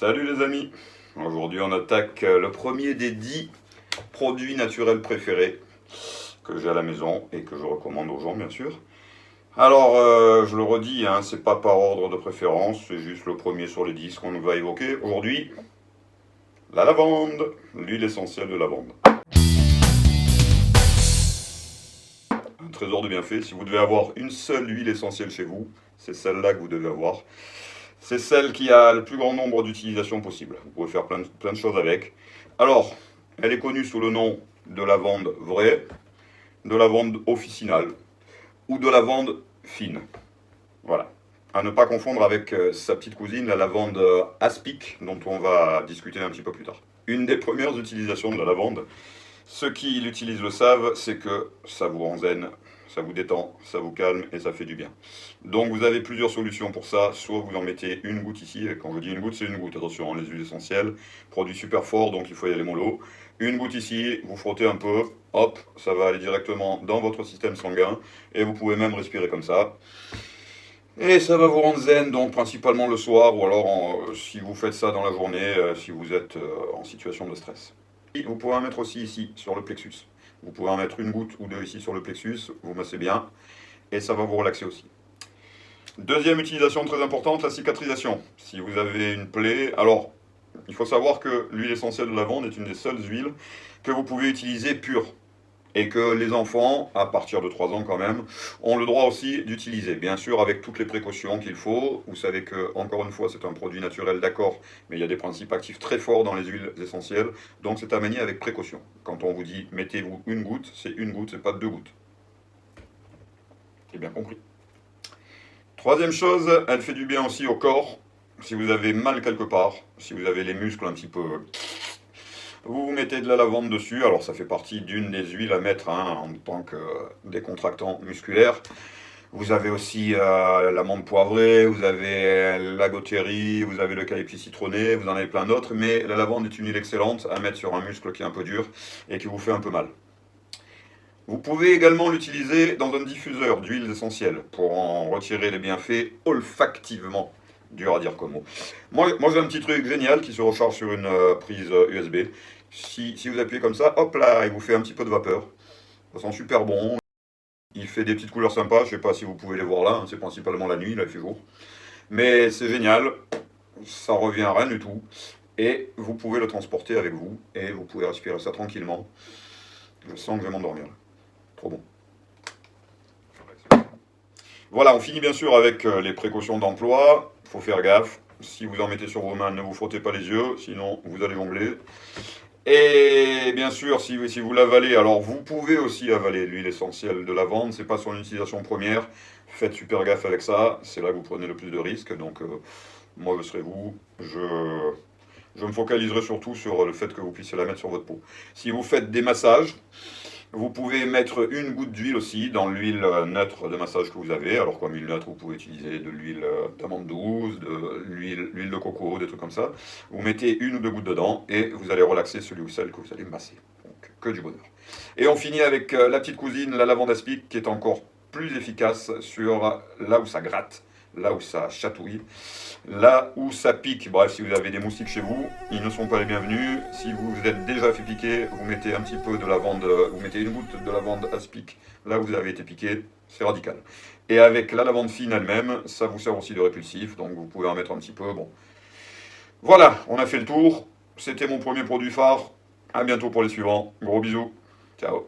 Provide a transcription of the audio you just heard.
Salut les amis. Aujourd'hui on attaque le premier des 10 produits naturels préférés que j'ai à la maison et que je recommande aux gens bien sûr. Alors je le redis, hein, c'est pas par ordre de préférence, c'est juste le premier sur les 10 qu'on va évoquer aujourd'hui. La lavande, l'huile essentielle de lavande. Un trésor de bienfaits, si vous devez avoir une seule huile essentielle chez vous, c'est celle-là que vous devez avoir. C'est celle qui a le plus grand nombre d'utilisations possibles. Vous pouvez faire plein de choses avec. Alors, elle est connue sous le nom de lavande vraie, de lavande officinale ou de lavande fine. Voilà. À ne pas confondre avec sa petite cousine, la lavande aspic, dont on va discuter un petit peu plus tard. Une des premières utilisations de la lavande, ceux qui l'utilisent le savent, c'est que ça vous rend zen, ça vous détend, ça vous calme et ça fait du bien. Donc vous avez plusieurs solutions pour ça, soit vous en mettez une goutte ici, et quand je dis une goutte, c'est une goutte, attention, les huiles essentielles, produit super fort, donc il faut y aller mollo. Une goutte ici, vous frottez un peu, hop, ça va aller directement dans votre système sanguin, et vous pouvez même respirer comme ça. Et ça va vous rendre zen, donc principalement le soir, ou alors si vous faites ça dans la journée, si vous êtes en situation de stress. Vous pouvez en mettre aussi ici, sur le plexus. Vous pouvez en mettre une goutte ou deux ici sur le plexus, vous massez bien, et ça va vous relaxer aussi. Deuxième utilisation très importante, la cicatrisation. Si vous avez une plaie, alors il faut savoir que l'huile essentielle de lavande est une des seules huiles que vous pouvez utiliser pure. Et que les enfants, à partir de 3 ans quand même, ont le droit aussi d'utiliser. Bien sûr, avec toutes les précautions qu'il faut. Vous savez que, encore une fois, c'est un produit naturel, d'accord, mais il y a des principes actifs très forts dans les huiles essentielles. Donc c'est à manier avec précaution. Quand on vous dit mettez-vous une goutte, c'est pas 2 gouttes. C'est bien compris. Troisième chose, elle fait du bien aussi au corps. Si vous avez mal quelque part, si vous avez les muscles un petit peu... Vous mettez de la lavande dessus, alors ça fait partie d'une des huiles à mettre en tant que décontractant musculaire. Vous avez aussi l'amande poivrée, vous avez la gothérie, vous avez l'eucalyptus citronné, vous en avez plein d'autres, mais la lavande est une huile excellente à mettre sur un muscle qui est un peu dur et qui vous fait un peu mal. Vous pouvez également l'utiliser dans un diffuseur d'huiles essentielles pour en retirer les bienfaits olfactivement. Dur à dire comme mot. Moi j'ai un petit truc génial qui se recharge sur une prise USB. Si vous appuyez comme ça, hop là, il vous fait un petit peu de vapeur. Ça sent super bon. Il fait des petites couleurs sympas. Je sais pas si vous pouvez les voir là. C'est principalement la nuit, là il fait jour. Mais c'est génial. Ça revient à rien du tout. Et vous pouvez le transporter avec vous. Et vous pouvez respirer ça tranquillement. Je sens que je vais m'endormir. Trop bon. Voilà, on finit bien sûr avec les précautions d'emploi. Il faut faire gaffe. Si vous en mettez sur vos mains, ne vous frottez pas les yeux, sinon vous allez jongler. Et bien sûr, si vous l'avalez, alors vous pouvez aussi avaler l'huile essentielle de lavande, c'est pas son utilisation première. Faites super gaffe avec ça, c'est là que vous prenez le plus de risques. Donc moi je serai vous, je me focaliserai surtout sur le fait que vous puissiez la mettre sur votre peau. Si vous faites des massages, vous pouvez mettre une goutte d'huile aussi dans l'huile neutre de massage que vous avez. Alors comme huile neutre, vous pouvez utiliser de l'huile d'amande douce, de l'huile de coco, des trucs comme ça. Vous mettez une ou deux gouttes dedans et vous allez relaxer celui ou celle que vous allez masser. Donc que du bonheur. Et on finit avec la petite cousine, la lavande aspic, qui est encore plus efficace sur là où ça gratte, là où ça chatouille, là où ça pique. Bref, si vous avez des moustiques chez vous, ils ne sont pas les bienvenus. Si vous vous êtes déjà fait piquer, vous mettez un petit peu de lavande, vous mettez une goutte de lavande aspic là où vous avez été piqué, c'est radical. Et avec la lavande fine elle-même, ça vous sert aussi de répulsif, donc vous pouvez en mettre un petit peu. Bon, voilà, on a fait le tour. C'était mon premier produit phare. À bientôt pour les suivants. Gros bisous. Ciao.